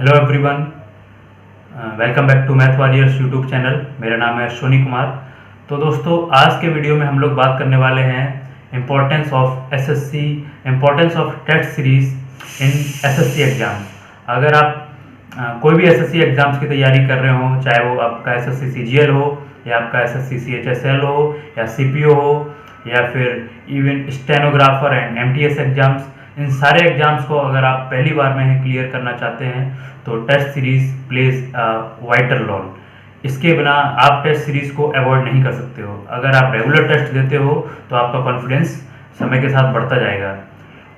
Hello everyone, welcome back to Math Warriors YouTube channel. मेरा नाम है अश्विनी कुमार। तो दोस्तों, आज के वीडियो में हम लोग बात करने वाले हैं importance of SSC, importance of test series in SSC exam. अगर आप कोई भी एसएससी एग्जाम्स की तैयारी कर रहे हो, चाहे वो आपका एसएससी सीजीएल हो या आपका एसएससी सीएचएसएल हो या सीपीओ हो या फिर even stenographer and MTS exams, इन सारे एग्जाम्स को अगर आप पहली बार में क्लियर करना चाहते हैं तो test series plays vital role. इसके बिना आप टेस्ट सीरीज को अवॉइड नहीं कर सकते हो। अगर आप रेगुलर टेस्ट देते हो तो आपका कॉन्फिडेंस समय के साथ बढ़ता जाएगा।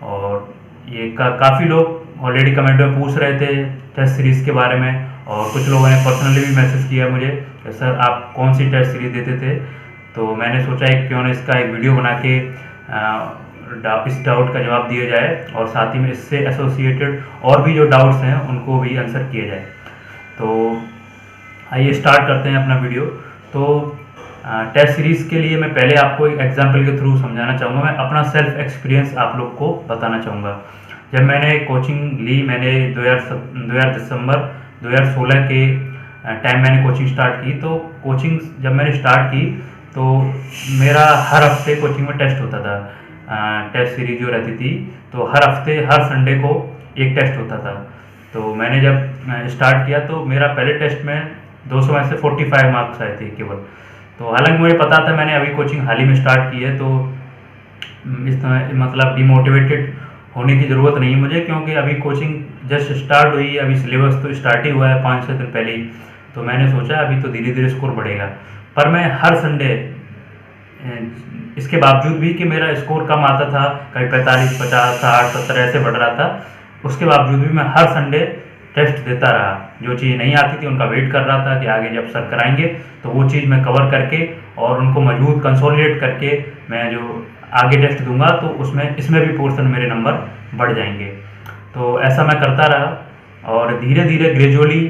और ये काफ़ी लोग ऑलरेडी कमेंट में पूछ रहे थे टेस्ट सीरीज़ के बारे में, और कुछ लोगों ने पर्सनली भी मैसेज किया मुझे कि सर आप कौन सी टेस्ट सीरीज देते थे। तो मैंने सोचा है क्यों ना इसका एक वीडियो बना के इस डाउट का जवाब दिया जाए और साथ ही में इससे एसोसिएटेड और भी जो डाउट्स हैं उनको भी आंसर किया जाए। तो आइए स्टार्ट करते हैं अपना वीडियो। तो टेस्ट सीरीज़ के लिए मैं पहले आपको एक एग्जांपल के थ्रू समझाना चाहूँगा। मैं अपना सेल्फ एक्सपीरियंस आप लोग को बताना चाहूँगा। जब मैंने कोचिंग ली, मैंने 2000 दिसंबर 2016 के टाइम मैंने कोचिंग स्टार्ट की। तो कोचिंग जब मैंने स्टार्ट की तो मेरा हर हफ्ते कोचिंग में टेस्ट होता था। टेस्ट सीरीज जो रहती थी तो हर हफ्ते हर संडे को एक टेस्ट होता था। तो मैंने जब स्टार्ट किया तो मेरा पहले टेस्ट में 200 में से 45 मार्क्स आए थे केवल। तो हालांकि मुझे पता था मैंने अभी कोचिंग हाल ही में स्टार्ट की है, तो इस मतलब डिमोटिवेटेड होने की ज़रूरत नहीं है मुझे, क्योंकि अभी कोचिंग जस्ट स्टार्ट हुई है, अभी सिलेबस तो स्टार्ट ही हुआ है 5-6 दिन पहले ही। तो मैंने सोचा अभी तो धीरे धीरे स्कोर बढ़ेगा। पर मैं हर संडे, इसके बावजूद भी कि मेरा स्कोर कम आता था, कभी 45, 50, 60, 70 ऐसे बढ़ रहा था, उसके बावजूद भी मैं हर संडे टेस्ट देता रहा। जो चीज़ नहीं आती थी उनका वेट कर रहा था कि आगे जब सर कराएंगे तो वो चीज़ मैं कवर करके और उनको मजबूत कंसोलिडेट करके मैं जो आगे टेस्ट दूंगा तो उसमें इसमें भी पोर्शन मेरे नंबर बढ़ जाएंगे। तो ऐसा मैं करता रहा और धीरे धीरे gradually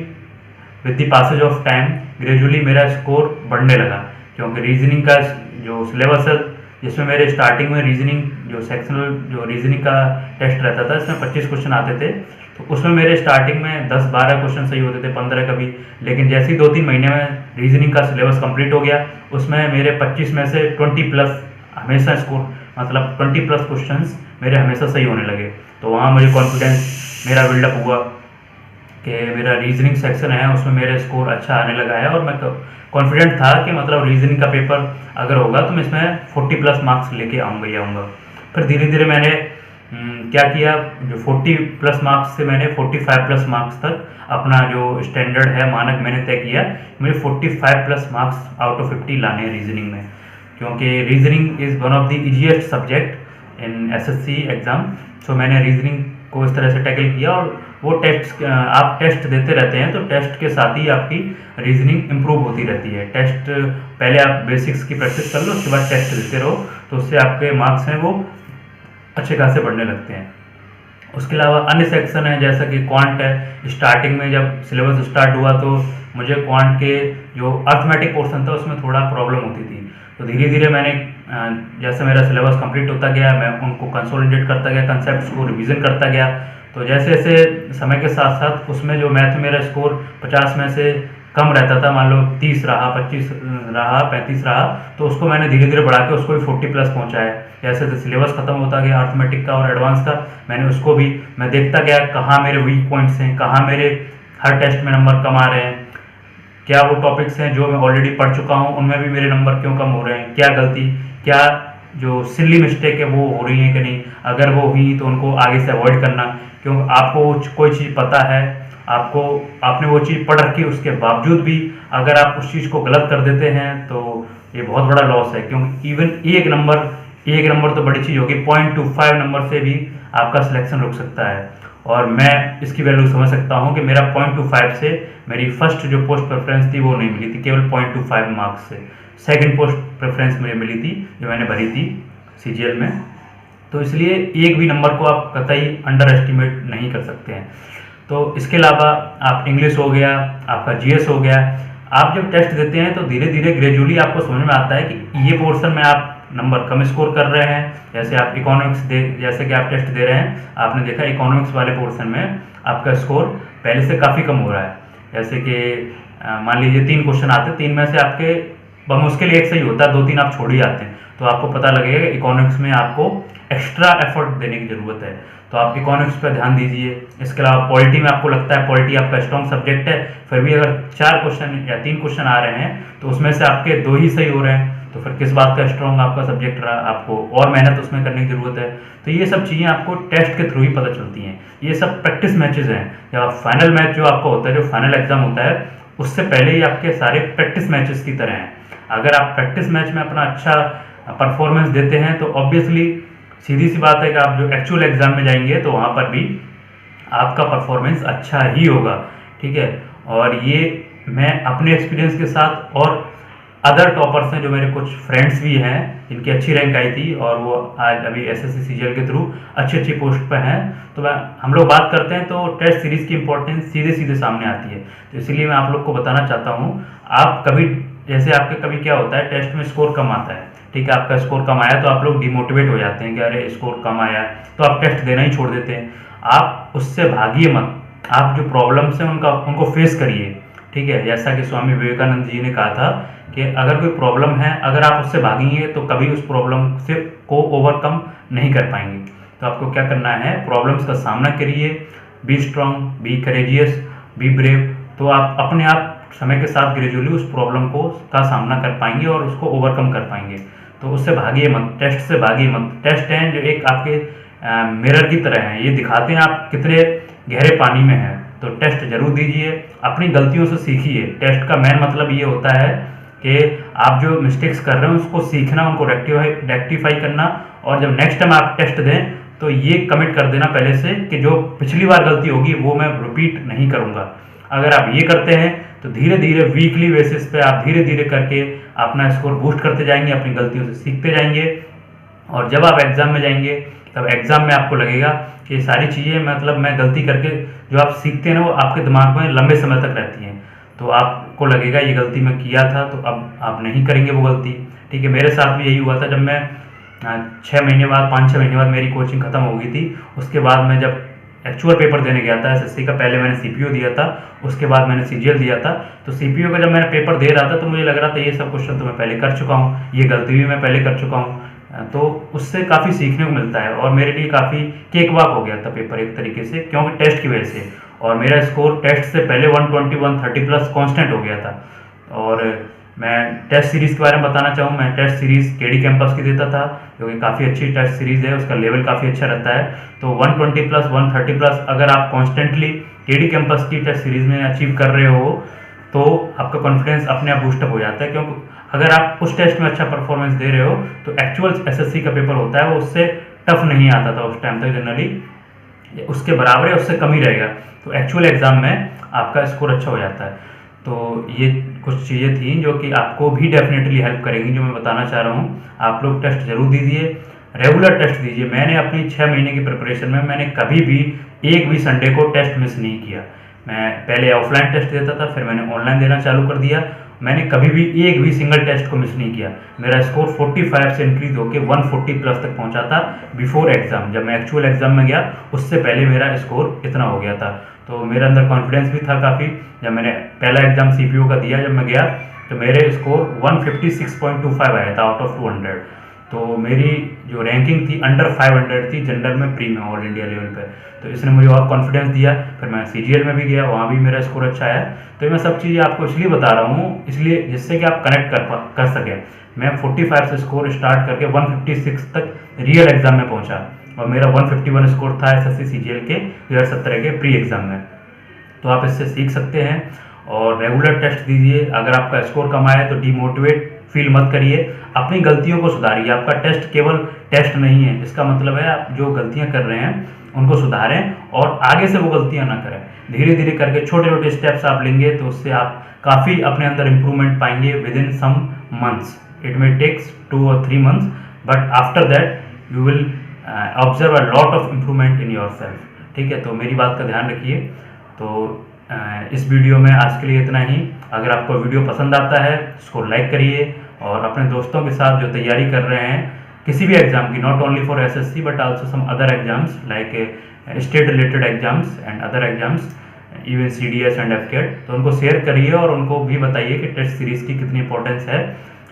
with the passage of time gradually मेरा स्कोर बढ़ने लगा। क्योंकि रीजनिंग का जो सिलेबस है, जिसमें मेरे स्टार्टिंग में रीजनिंग जो सेक्शनल जो रीजनिंग का टेस्ट रहता था, इसमें 25 क्वेश्चन आते थे। तो उसमें मेरे स्टार्टिंग में 10-12 क्वेश्चन सही होते थे, 15 कभी। लेकिन जैसे ही 2-3 महीने में रीजनिंग का सिलेबस कंप्लीट हो गया, उसमें मेरे 25 में से 20+ हमेशा स्कोर, मतलब 20+ क्वेश्चंस मेरे हमेशा सही होने लगे। तो वहाँ मुझे कॉन्फिडेंस मेरा बिल्डअप हुआ कि मेरा रीजनिंग सेक्शन है उसमें मेरा स्कोर अच्छा आने लगा है, और मैं कॉन्फिडेंट था कि मतलब रीजनिंग का पेपर अगर होगा तो मैं इसमें 40+ मार्क्स लेके आऊँगा। फिर धीरे धीरे मैंने क्या किया, जो 40+ मार्क्स से मैंने 45+ मार्क्स तक अपना जो स्टैंडर्ड है, मानक मैंने तय किया। मुझे 45+ मार्क्स आउट ऑफ 50 लाने हैं रीजनिंग में, क्योंकि reasoning is one of the easiest subject in SSC exam. So मैंने रीजनिंग को इस तरह से टैकल किया। और वो टेस्ट आप टेस्ट देते रहते हैं तो टेस्ट के साथ ही आपकी रीजनिंग इम्प्रूव होती रहती है। टेस्ट पहले आप बेसिक्स की प्रैक्टिस कर लो, उसके बाद टेस्ट देते रहो, तो उससे आपके मार्क्स हैं वो अच्छे खासे बढ़ने लगते हैं। उसके अलावा अन्य सेक्शन है जैसा कि क्वांट है। स्टार्टिंग में जब सिलेबस स्टार्ट हुआ तो मुझे क्वांट के जो अर्थमेटिक पोर्शन था उसमें थोड़ा प्रॉब्लम होती थी। तो धीरे धीरे मैंने जैसे मेरा सिलेबस कंप्लीट होता गया, मैं उनको कंसोलिडेट करता गया, कंसेप्ट्स को रिवीजन करता गया। तो जैसे जैसे समय के साथ साथ उसमें जो मैथ मेरा स्कोर 50 में से कम रहता था, मान लो 30 रहा, 25 रहा, 35 रहा, तो उसको मैंने धीरे धीरे बढ़ा के उसको भी 40+ पहुँचाया। जैसे जैसे सिलेबस खत्म होता गया अर्थमेटिक का और एडवांस का, मैंने उसको भी मैं देखता गया कहाँ मेरे वीक पॉइंट्स हैं, कहाँ मेरे हर टेस्ट में नंबर कम आ रहे हैं, क्या वो टॉपिक्स हैं जो मैं ऑलरेडी पढ़ चुका हूँ उनमें भी मेरे नंबर क्यों कम हो रहे हैं, क्या गलती, क्या जो सिली मिस्टेक है वो हो रही है कि नहीं, अगर वो हुई तो उनको आगे से अवॉइड करना। क्यों आपको कोई चीज़ पता है, आपने वो चीज़ पढ़ रखी, उसके बावजूद भी अगर आप उस चीज़ को गलत कर देते हैं तो ये बहुत बड़ा लॉस है। क्योंकि इवन एक नंबर तो बड़ी चीज़ होगी, 0.25 नंबर से भी आपका सिलेक्शन रुक सकता है। और मैं इसकी वैल्यू समझ सकता हूँ कि मेरा 0.25 से मेरी फर्स्ट जो पोस्ट प्रेफरेंस थी वो नहीं मिली थी, केवल 0.25 मार्क्स से। सेकंड पोस्ट प्रेफरेंस मुझे मिली थी जो मैंने भरी थी सीजीएल में। तो इसलिए एक भी नंबर को आप कतई अंडर एस्टिमेट नहीं कर सकते हैं। तो इसके अलावा आप इंग्लिश हो गया, आपका जीएस हो गया, आप जब टेस्ट देते हैं तो धीरे धीरे ग्रेजुअली आपको समझ में आता है कि ये पोर्शन में आप नंबर कम स्कोर कर रहे हैं, जैसे आप जैसे कि आप टेस्ट दे रहे हैं, आपने देखा इकोनॉमिक्स वाले पोर्शन में आपका स्कोर पहले से काफ़ी कम हो रहा है। जैसे कि मान लीजिए 3 क्वेश्चन आते हैं, 3 में से आपके बमुश्किल एक सही होता है, 2-3 आप छोड़ ही आते हैं, तो आपको पता लगेगा कि इकोनॉमिक्स में आपको एक्स्ट्रा एफर्ट देने की ज़रूरत है, तो आप इकोनॉमिक्स पर ध्यान दीजिए। इसके अलावा पॉलिटी में आपको लगता है पॉलिटी आपका स्ट्रॉन्ग सब्जेक्ट है, फिर भी अगर 4 क्वेश्चन या 3 क्वेश्चन आ रहे हैं तो उसमें से आपके 2 ही सही हो रहे हैं, तो फिर किस बात का स्ट्रॉन्ग आपका सब्जेक्ट रहा, आपको और मेहनत उसमें करने की ज़रूरत है। तो ये सब चीज़ें आपको टेस्ट के थ्रू ही पता चलती हैं। ये सब प्रैक्टिस मैचेस हैं। जब आप फाइनल मैच जो आपका होता है, जो फाइनल एग्जाम होता है, उससे पहले ही आपके सारे प्रैक्टिस मैचेस की तरह हैं। अगर आप प्रैक्टिस मैच में अपना अच्छा परफॉर्मेंस देते हैं तो ऑब्वियसली सीधी सी बात है कि आप जो एक्चुअल एग्जाम में जाएंगे तो वहाँ पर भी आपका परफॉर्मेंस अच्छा ही होगा, ठीक है। और ये मैं अपने एक्सपीरियंस के साथ और अदर टॉपर्स हैं जो मेरे कुछ फ्रेंड्स भी हैं जिनकी अच्छी रैंक आई थी और वो आज अभी एसएससी सीजीएल के थ्रू अच्छी अच्छी पोस्ट पर हैं, तो हम लोग बात करते हैं तो टेस्ट सीरीज़ की इंपॉर्टेंस सीधे सीधे सामने आती है। तो इसीलिए मैं आप लोग को बताना चाहता हूँ, आप कभी जैसे आपके कभी क्या होता है टेस्ट में स्कोर कम आता है, ठीक है, आपका स्कोर कम आया तो आप लोग डिमोटिवेट हो जाते हैं कि अरे स्कोर कम आया, तो आप टेस्ट देना ही छोड़ देते हैं। आप उससे भागिए मत, आप जो प्रॉब्लम्स हैं उनको फेस करिए, ठीक है। जैसा कि स्वामी विवेकानंद जी ने कहा था कि अगर कोई प्रॉब्लम है, अगर आप उससे भागेंगे तो कभी उस प्रॉब्लम को ओवरकम नहीं कर पाएंगे। तो आपको क्या करना है, प्रॉब्लम्स का सामना करिए, B strong, be courageous, be brave, तो आप अपने आप समय के साथ ग्रेजुअली उस प्रॉब्लम का सामना कर पाएंगे और उसको ओवरकम कर पाएंगे। तो उससे भागिए मत, टेस्ट से भागिए मत। टेस्ट हैं जो एक आपके मिरर की तरह हैं, ये दिखाते हैं आप कितने गहरे पानी में हैं। तो टेस्ट जरूर दीजिए, अपनी गलतियों से सीखिए। टेस्ट का मेन मतलब ये होता है कि आप जो मिस्टेक्स कर रहे हैं उसको सीखना, उनको रेक्टिफाई करना, और जब नेक्स्ट टाइम आप टेस्ट दें तो ये कमिट कर देना पहले से कि जो पिछली बार गलती होगी वो मैं रिपीट नहीं करूँगा। अगर आप ये करते हैं तो धीरे धीरे वीकली बेसिस पे आप धीरे धीरे करके अपना स्कोर बूस्ट करते जाएंगे, अपनी गलतियों से सीखते जाएंगे, और जब आप एग्ज़ाम में जाएंगे तब एग्ज़ाम में आपको लगेगा कि ये सारी चीज़ें मतलब मैं गलती करके जो आप सीखते हैं ना वो आपके दिमाग में लंबे समय तक रहती हैं, तो आपको लगेगा ये गलती मैं किया था, तो अब आप नहीं करेंगे वो गलती, ठीक है। मेरे साथ भी यही हुआ था, जब मैं 6 महीने बाद 5-6 महीने बाद मेरी कोचिंग ख़त्म हो गई थी, उसके बाद मैं जब एक्चुअल पेपर देने गया था एसएससी का, पहले मैंने सीपीओ दिया था, उसके बाद मैंने सीजीएल दिया था। तो सीपीओ का जब मैंने पेपर दे रहा था तो मुझे लग रहा था ये सब क्वेश्चन तो मैं पहले कर चुका हूँ, ये गलती भी मैं पहले कर चुका हूँ, तो उससे काफ़ी सीखने को मिलता है। और मेरे लिए काफ़ी केक वॉक हो गया था पेपर एक तरीके से, क्योंकि टेस्ट की वजह से, और मेरा स्कोर टेस्ट से पहले 120 130 प्लस कॉन्स्टेंट हो गया था। और मैं टेस्ट सीरीज़ के बारे में बताना चाहूँ, मैं टेस्ट सीरीज़ केडी कैंपस की देता था, जो कि काफ़ी अच्छी टेस्ट सीरीज़ है, उसका लेवल काफ़ी अच्छा रहता है। तो 120 प्लस 130 प्लस अगर आप कॉन्स्टेंटली केडी कैंपस की टेस्ट सीरीज़ में अचीव कर रहे हो तो आपका कॉन्फिडेंस अपने आप बूस्टअप हो जाता है, क्योंकि अगर आप उस टेस्ट में अच्छा परफॉर्मेंस दे रहे हो तो एक्चुअल एसएससी का पेपर होता है वो उससे टफ नहीं आता था उस टाइम तक, जनरली उसके बराबर है, उससे कम ही रहेगा, तो एक्चुअल एग्ज़ाम में आपका स्कोर अच्छा हो जाता है। तो ये कुछ चीज़ें थी जो कि आपको भी डेफिनेटली हेल्प करेंगी, जो मैं बताना चाह रहा हूँ। आप लोग टेस्ट जरूर दीजिए, रेगुलर टेस्ट दीजिए। मैंने अपनी 6 महीने की प्रिपरेशन में मैंने कभी भी एक भी संडे को टेस्ट मिस नहीं किया। मैं पहले ऑफलाइन टेस्ट देता था, फिर मैंने ऑनलाइन देना चालू कर दिया, मैंने कभी भी एक भी सिंगल टेस्ट को मिस नहीं किया। मेरा स्कोर 45 से इंक्रीज होकर 140 प्लस तक पहुंचा था बिफोर एग्जाम। जब मैं एक्चुअल एग्जाम में गया उससे पहले मेरा स्कोर इतना हो गया था, तो मेरे अंदर कॉन्फिडेंस भी था काफ़ी। जब मैंने पहला एग्जाम सीपीओ का दिया, जब मैं गया तो मेरे स्कोर 156.25 आया था आउट ऑफ 200। तो मेरी जो रैंकिंग थी अंडर 500 थी जनरल में, प्री में, ऑल इंडिया लेवल पे। तो इसने मुझे और कॉन्फिडेंस दिया। फिर मैं सीजीएल में भी गया, वहाँ भी मेरा स्कोर अच्छा आया। तो मैं सब चीज़ें आपको इसलिए बता रहा हूँ, इसलिए जिससे कि आप कनेक्ट कर सकें। मैं 45 से स्कोर स्टार्ट करके 156 तक रियल एग्जाम में पहुँचा, और मेरा 151 स्कोर था एसएससी सीजीएल के 2017 के प्री एग्जाम में। तो आप इससे सीख सकते हैं और रेगुलर टेस्ट दीजिए। अगर आपका स्कोर कम आया तो डीमोटिवेट फील मत करिए, अपनी गलतियों को सुधारिए। आपका टेस्ट केवल टेस्ट नहीं है, इसका मतलब है आप जो गलतियां कर रहे हैं उनको सुधारें और आगे से वो गलतियां ना करें। धीरे धीरे करके छोटे छोटे स्टेप्स आप लेंगे तो उससे आप काफ़ी अपने अंदर इम्प्रूवमेंट पाएंगे within some months. It may takes 2 or 3 months, but after that you will observe a lot of improvement in yourself. ठीक है, तो मेरी बात का ध्यान रखिए। तो इस वीडियो में आज के लिए इतना ही। अगर आपको वीडियो पसंद आता है इसको लाइक करिए और अपने दोस्तों के साथ जो तैयारी कर रहे हैं किसी भी एग्ज़ाम की, not only for SSC but also some other exams like state related exams and other exams, even CDS and AFCAT, तो उनको शेयर करिए और उनको भी बताइए कि टेस्ट सीरीज़ की कितनी इंपॉर्टेंस है।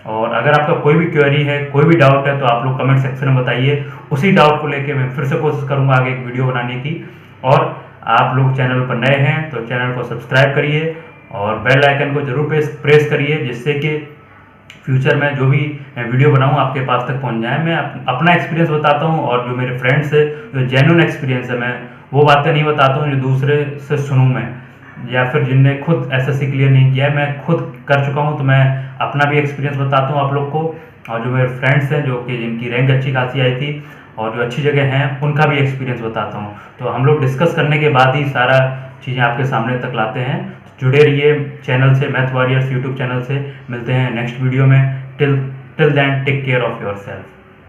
और अगर आपका कोई भी क्वेरी है, कोई भी डाउट है, तो आप लोग कमेंट सेक्शन में बताइए। उसी डाउट को लेके मैं फिर से कोशिश करूँगा आगे एक वीडियो बनाने की। और आप लोग चैनल पर नए हैं तो चैनल को सब्सक्राइब करिए और बेल आइकन को जरूर प्रेस करिए, जिससे कि फ्यूचर में जो भी मैं वीडियो बनाऊँ आपके पास तक पहुँच जाए। मैं अपना एक्सपीरियंस बताता हूँ और जो मेरे फ्रेंड्स है, जो जेन्युइन एक्सपीरियंस है, मैं वो बातें नहीं बताता हूँ जो दूसरे से सुनूँ मैं, या फिर जिनने खुद एसएससी क्लियर नहीं किया है। मैं खुद कर चुका हूँ तो मैं अपना भी एक्सपीरियंस बताता हूँ आप लोग को, और जो मेरे फ्रेंड्स हैं जो कि जिनकी रैंक अच्छी खासी आई थी और जो अच्छी जगह हैं उनका भी एक्सपीरियंस बताता हूँ। तो हम लोग डिस्कस करने के बाद ही सारा चीज़ें आपके सामने तक लाते हैं। जुड़े रहिए चैनल से, मैथ वॉरियर्स यूट्यूब चैनल से। मिलते हैं नेक्स्ट वीडियो में। Till then take care of your self.